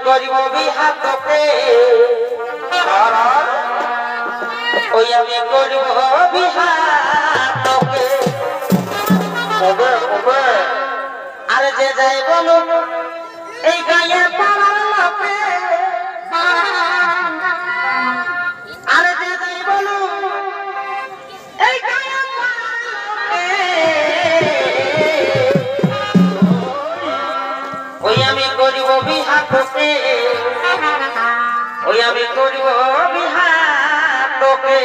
করিব বিহা তোকে ওই আমি করিব বিহা তোকে আরে যে যাই বলুন এই গায়ে পাড়ার লোকে আরে যে যাই বলুন এই গায়ে ওই আমি করিব বিহা তোকে ওই আমি করিব বিহা তোকে